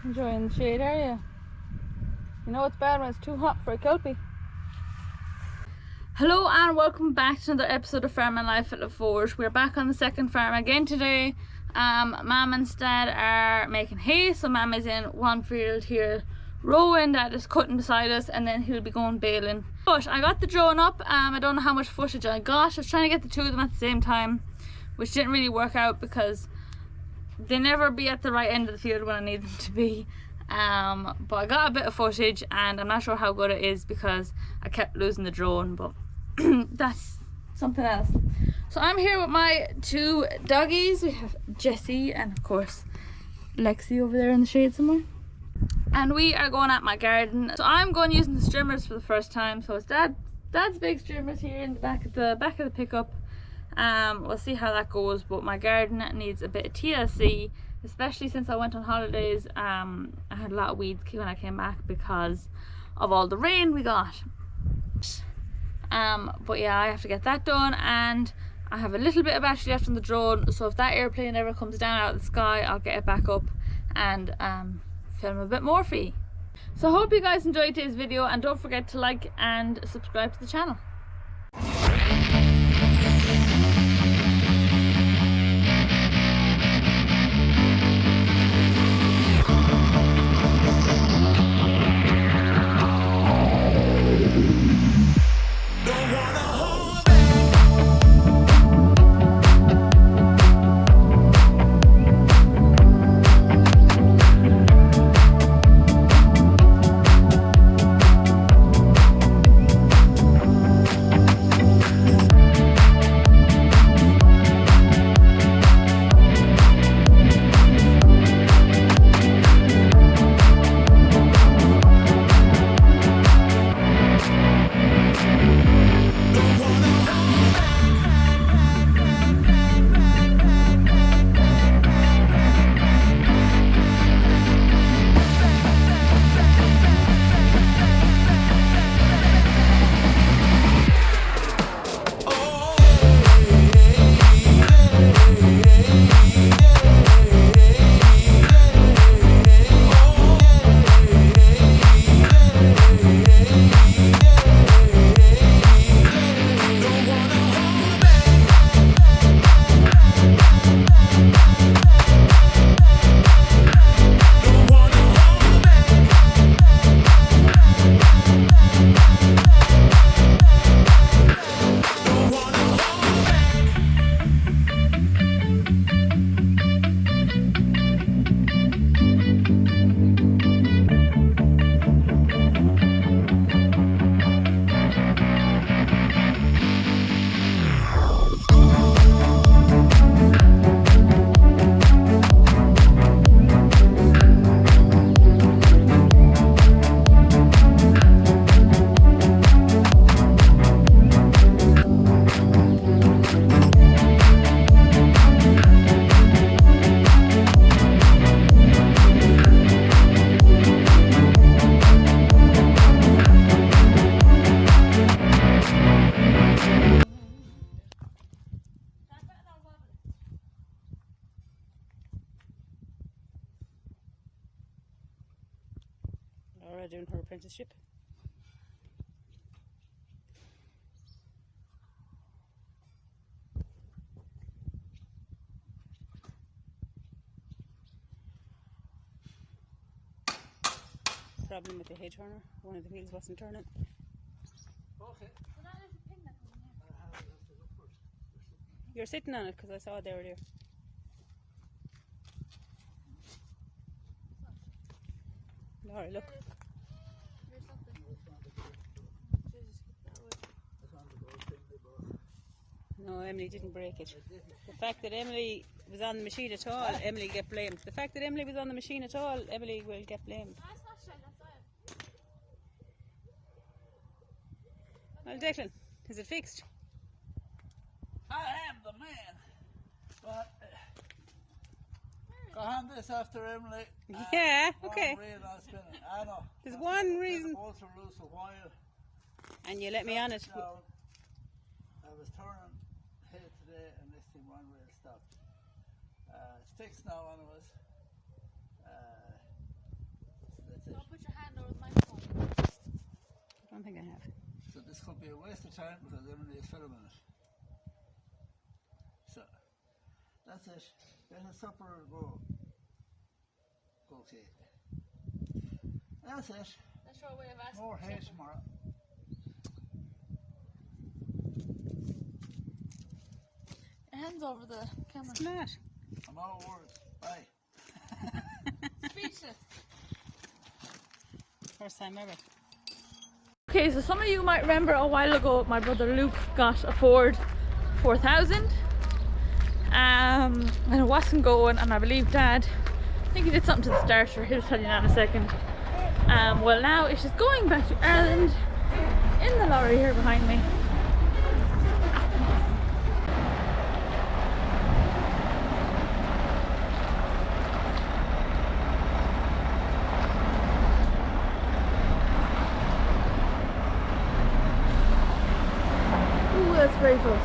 Enjoying the shade, are you? You know it's bad when it's too hot for a kelpie. Hello and welcome back to another episode of Farm and Life at the Forge. We're back on the second farm again today. Mum and Dad are making hay, so Mum is in one field here rowing, Dad is cutting beside us, and then he'll be going baling. But I got the drone up. I don't know how much footage I got. I was trying to get the two of them at the same time, which didn't really work out because they never be at the right end of the field when I need them to be. But I got a bit of footage and I'm not sure how good it is because I kept losing the drone, but that's something else. So I'm here with my two doggies. We have Jessie and of course Lexi over there in the shade somewhere. And we are going at my garden. So I'm going using the streamers for the first time. So it's Dad's big streamers here in the back of the pickup. We'll see how that goes, but my garden needs a bit of TLC, especially since I went on holidays. I had a lot of weeds when I came back because of all the rain we got. But yeah, I have to get that done, and I have a little bit of battery left on the drone, so if that airplane ever comes down out of the sky, I'll get it back up and film a bit more for you. So I hope you guys enjoyed today's video, and don't forget to like and subscribe to the channel. Laura doing her apprenticeship. Problem with the hay turner, one of the wheels wasn't turning. Okay. So that is a pin that goes in here. You're sitting on it because I saw it there earlier. Laura, look. No, Emily didn't break it. The fact that Emily was on the machine at all, Emily get blamed. The fact that Emily was on the machine at all, Emily will get blamed. Well, Declan, is it fixed? I am the man. But go hand this after Emily. Yeah, okay. I know. There's one reason. Also loose a while. And you let me on it. Down. I was turning hay today and this thing one wheel stopped. It's fixed now anyways. That's it. Put your hand over the microphone. I don't think I have. So this could be a waste of time because Emily is filming it. So that's it. Get a supper and go. Okay. That's it. That's your way of asking. More hay tomorrow. Your hands over the camera. It's not. I'm all words. Bye. Speechless. First time ever. Okay, so some of you might remember a while ago my brother Luke got a Ford 4000 and it wasn't going, and I believe Dad, I think he did something to the starter, he'll tell you that in a second. Well, now it's just going back to Ireland in the lorry here behind me. Ooh, that's very close.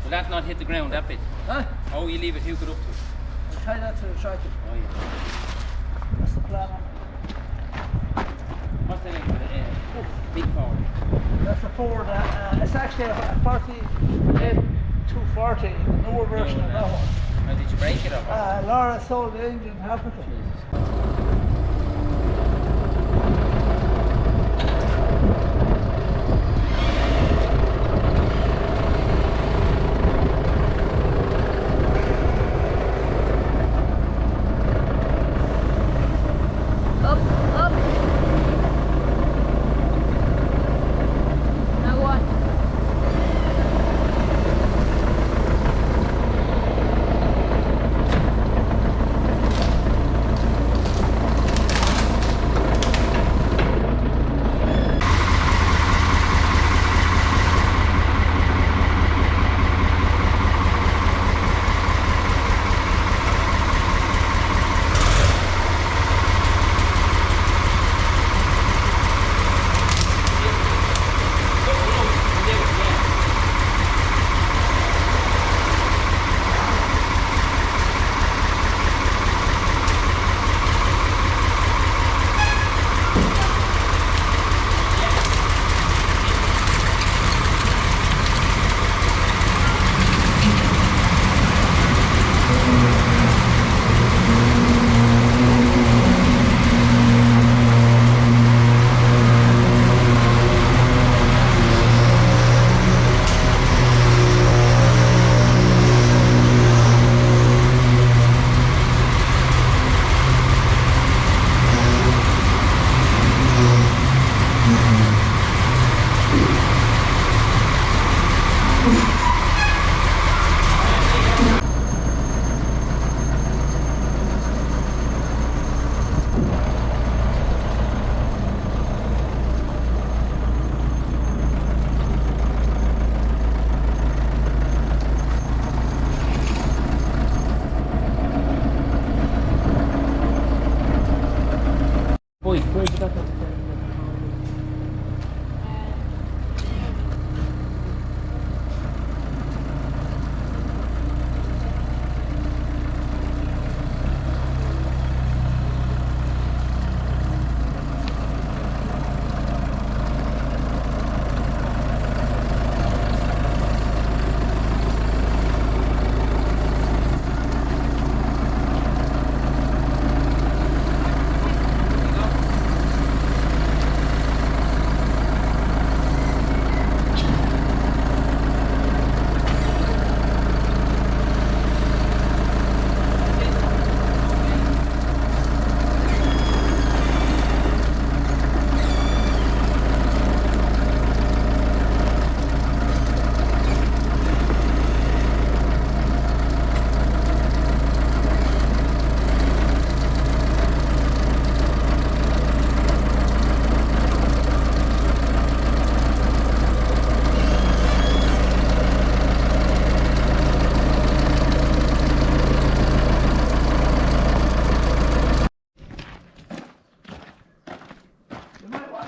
Will that not hit the ground, that bit? Huh? Oh, you leave it, who could up to it? I'll try not to retract it. Oh, yeah. That's the plan. What's the name of it? Big forward. That's the Ford. It's actually a 240, the newer version of that one. Now, did you break it or? Laura sold the engine half of it. Up, up. Now what?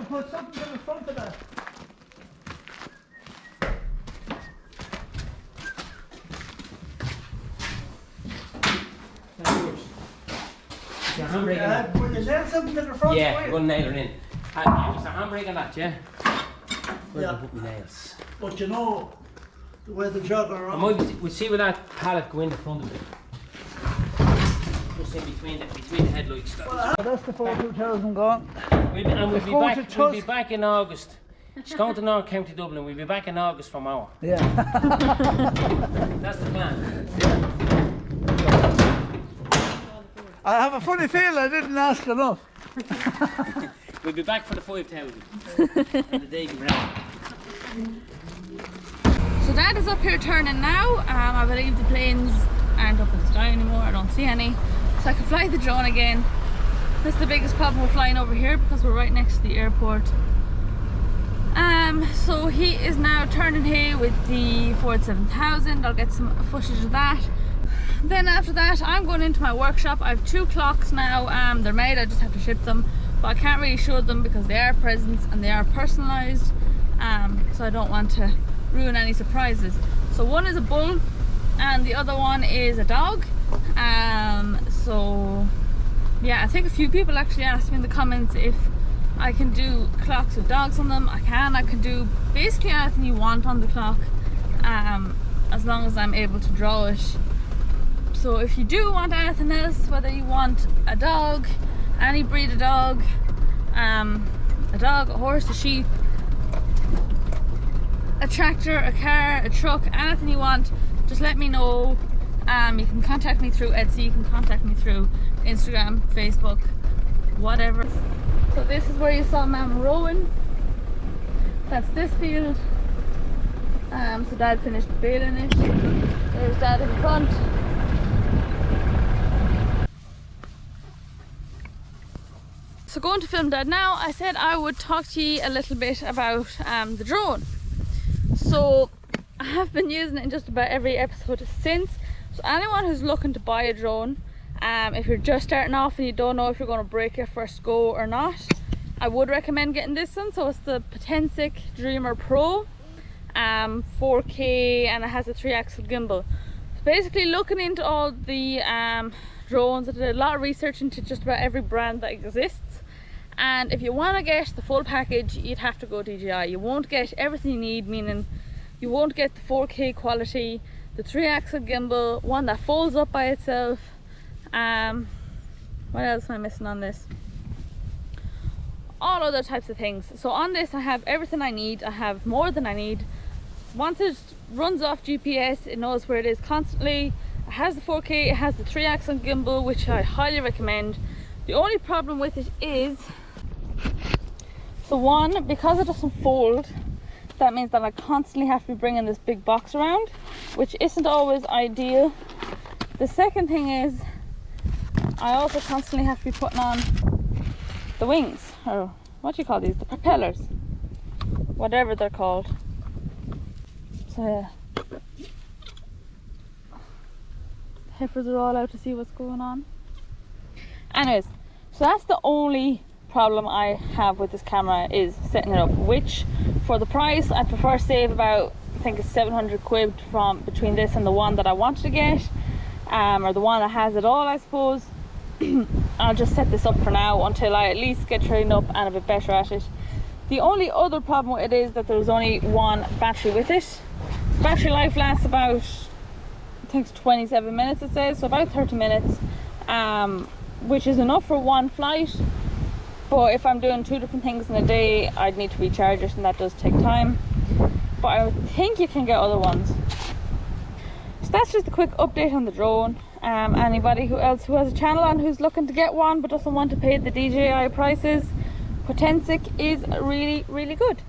put something in the front of that. It's a handbrake on that. Will you nail something in the front? Yeah, you're going to nail it in. It's a handbrake on that, yeah? Where Yeah. do I put my nails? But you know the way the jog are I on. might, we'll see where that pallet go in the front of it. Just in between the headlights. That's the 42,000 gone. We'll be back in August. She's going to North County Dublin. We'll be back in August from our. Yeah. That's the plan. I have a funny feeling I didn't ask enough. We'll be back for the 5,000. And the day be ready. So Dad is up here turning now. I believe the planes aren't up in the sky anymore. I don't see any. So I can fly the drone again. That's the biggest problem with flying over here because we're right next to the airport. So he is now turning hay with the Ford 7000. I'll get some footage of that. Then after that, I'm going into my workshop. I have 2 clocks now. They're made, I just have to ship them. But I can't really show them because they are presents and they are personalised. So I don't want to ruin any surprises. So one is a bull and the other one is a dog. So yeah, I think a few people actually asked me in the comments if I can do clocks with dogs on them. I can do basically anything you want on the clock, as long as I'm able to draw it. So if you do want anything else, whether you want a dog, any breed of dog, a horse, a sheep, a tractor, a car, a truck, anything you want, just let me know. You can contact me through Etsy, you can contact me through Instagram, Facebook, whatever. So this is where you saw Mum rowing. That's this field. So Dad finished baling it. There's Dad in front. So going to film Dad now, I said I would talk to you a little bit about the drone. So I have been using it in just about every episode since. So anyone who's looking to buy a drone, if you're just starting off and you don't know if you're going to break your first go or not, I would recommend getting this one. So it's the Potensic Dreamer Pro, 4K, and it has a 3-axle gimbal. So basically looking into all the drones, I did a lot of research into just about every brand that exists. And if you want to get the full package, you'd have to go DJI. You won't get everything you need, meaning you won't get the 4K quality, the 3-axle gimbal, one that folds up by itself. What else am I missing on this? All other types of things. So on this I have everything I need. I have more than I need. Once it runs off GPS, it knows where it is constantly. It has the 4K, it has the 3-axle gimbal, which I highly recommend. The only problem with it is, so one, because it doesn't fold, that means that I constantly have to be bringing this big box around, which isn't always ideal. The second thing is I also constantly have to be putting on the wings, or what do you call these, the propellers, whatever they're called. So yeah, heifers are all out to see what's going on. Anyways, so that's the only problem I have with this camera, is setting it up, which for the price I'd prefer save about, I think it's 700 quid from between this and the one that I wanted to get, or the one that has it all, I suppose. I'll just set this up for now until I at least get trained up and a bit better at it. The only other problem with it is that there's only one battery with it. Battery life lasts about, I think it's 27 minutes it says, so about 30 minutes, which is enough for one flight. But if I'm doing 2 different things in a day, I'd need to recharge it, and that does take time. But I think you can get other ones. So that's just a quick update on the drone. Anybody who has a channel and who's looking to get one but doesn't want to pay the DJI prices, Potensic is really, really good.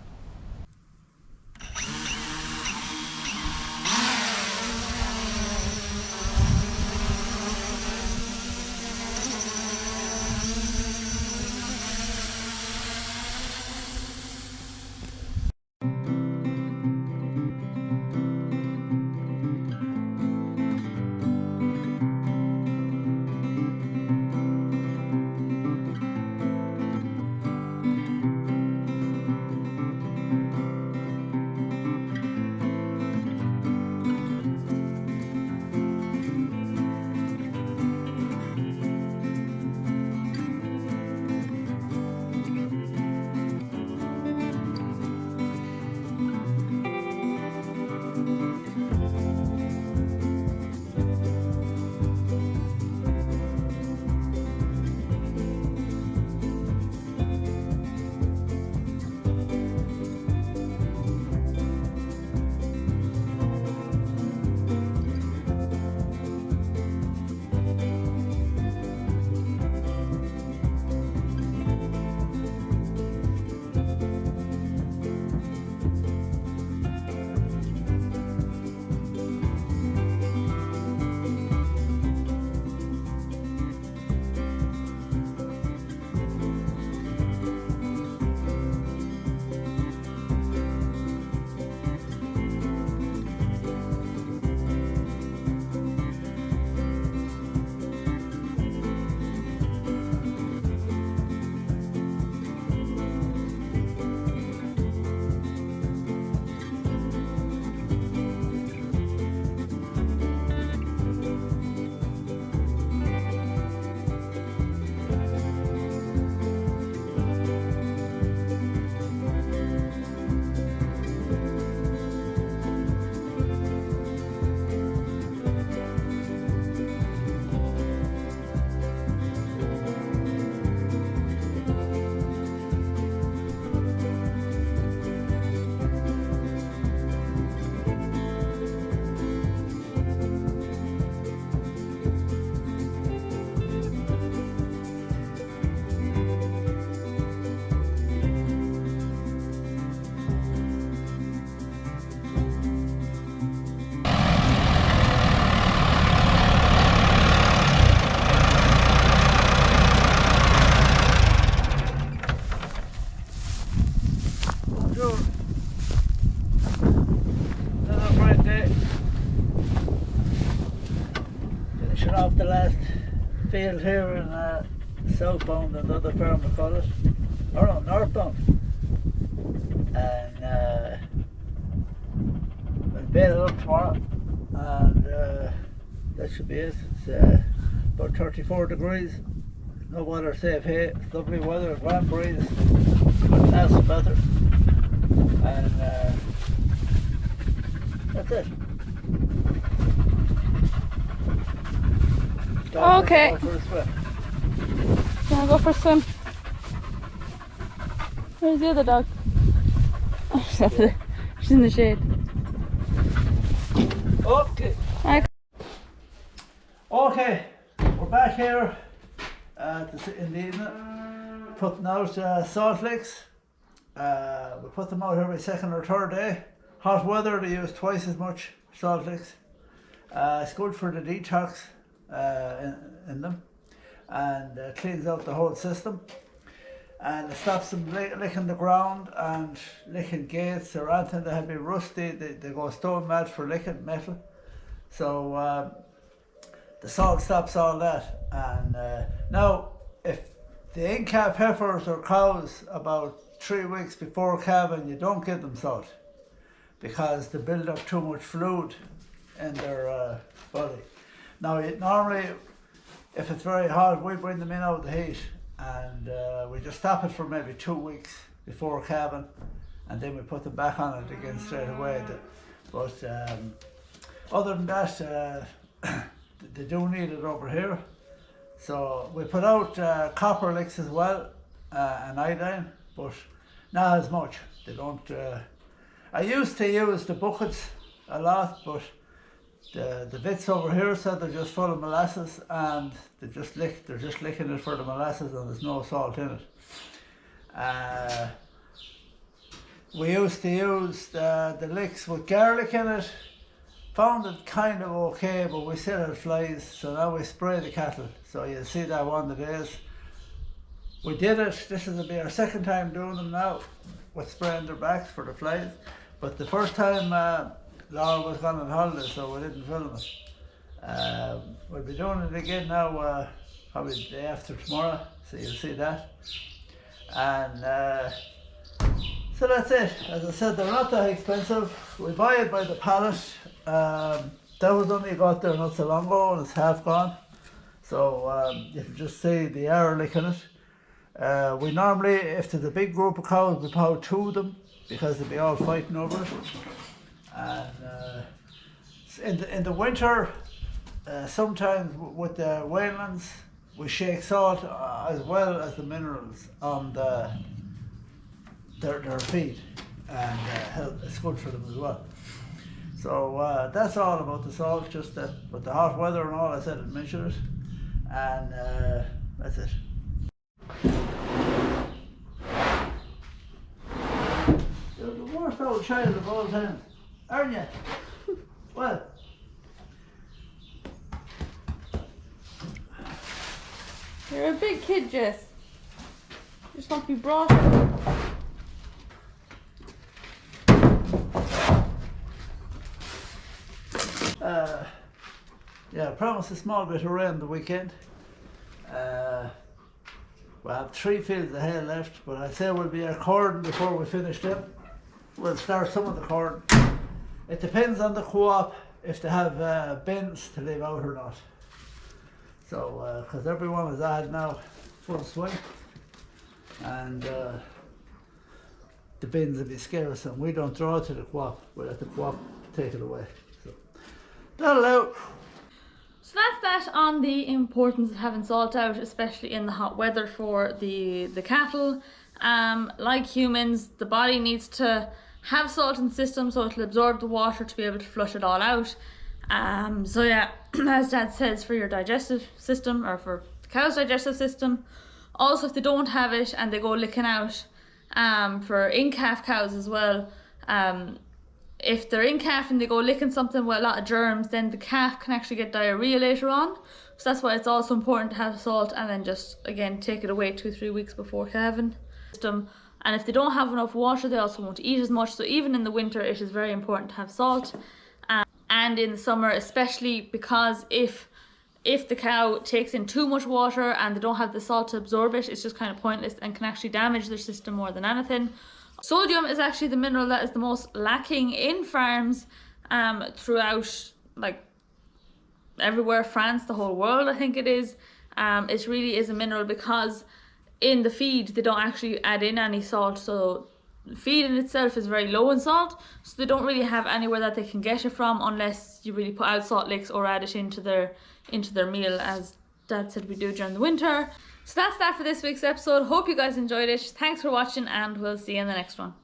Finishing off the last field here in southbound, another farm we call it, or no, northbound, and we'll bail it up tomorrow, and that should be it. It's about 34 degrees, no weather, safe hay, it's lovely weather, grand breeze, couldn't ask for better, and that's it. Okay. Go for a swim. Gonna go for a swim. Where's the other dog? Oh, she's in the shade. Okay. Okay, we're back here in the evening, putting out salt licks. We put them out every second or third day. Hot weather, they use twice as much salt licks. It's good for the detox in them, and cleans out the whole system. And it stops them licking the ground and licking gates or anything that have been rusty. They go stone mad for licking metal. So the salt stops all that. And now, if the in-calf heifers or cows about 3 weeks before calving, you don't give them salt because they build up too much fluid in their body. Now, normally, if it's very hot, we bring them in out of the heat, and we just stop it for maybe 2 weeks before calving, and then we put them back on it again straight away. But other than that, they do need it over here. So we put out copper licks as well, and iodine, but not as much. They don't. I used to use the buckets a lot, but the vits over here said they're just full of molasses, and they're just licking it for the molasses, and there's no salt in it. We used to use the licks with garlic in it. Found it kind of okay, but we still had flies, so now we spray the cattle. So you'll see that one of the days. We did it, this will be our second time doing them now, with spraying their backs for the flies. But the first time Lory was gone on holiday, so we didn't film it. We'll be doing it again now, probably the day after tomorrow, so you'll see that. And so that's it. As I said, they're not that expensive. We buy it by the pallet. That was only got there not so long ago, and it's half gone. So you can just see the air licking it. We normally, if there's a big group of cows, we put out 2 of them because they'll be all fighting over it. And in the winter, sometimes with the whalelands, we shake salt as well as the minerals on their feed, and it's good for them as well. So that's all about the salt, just that with the hot weather and all, I said I'd mention it, and that's it. You're the worst old child of all time, aren't you? What? You're a big kid, Jess. You just want to be brought up. Yeah, I promised a small bit of rain the weekend. We have 3 fields of hay left, but I'd say we'll be a corn before we finish them. We'll start some of the corn. It depends on the co-op if they have bins to leave out or not. So, because everyone is at now full swing, and the bins will be scarce, and we don't draw to the co-op. We let the co-op take it away. So that'll out. So that's that on the importance of having salt out, especially in the hot weather for the cattle. Like humans, the body needs to have salt in the system so it'll absorb the water to be able to flush it all out. So yeah, as Dad says, for your digestive system, or for the cow's digestive system. Also, if they don't have it and they go licking out, for in-calf cows as well, if they're in calf and they go licking something with a lot of germs, then the calf can actually get diarrhea later on. So that's why it's also important to have salt, and then just again take it away 2-3 weeks before calving. And if they don't have enough water, they also won't eat as much. So even in the winter, it is very important to have salt, and in the summer especially, because if the cow takes in too much water and they don't have the salt to absorb it, it's just kind of pointless and can actually damage their system more than anything. Sodium is actually the mineral that is the most lacking in farms throughout, like, everywhere, France, the whole world, I think it is. It really is a mineral because in the feed they don't actually add in any salt, so the feed in itself is very low in salt, so they don't really have anywhere that they can get it from unless you really put out salt licks or add it into their meal, as Dad said we do during the winter. So that's that for this week's episode. Hope you guys enjoyed it. Thanks for watching, and we'll see you in the next one.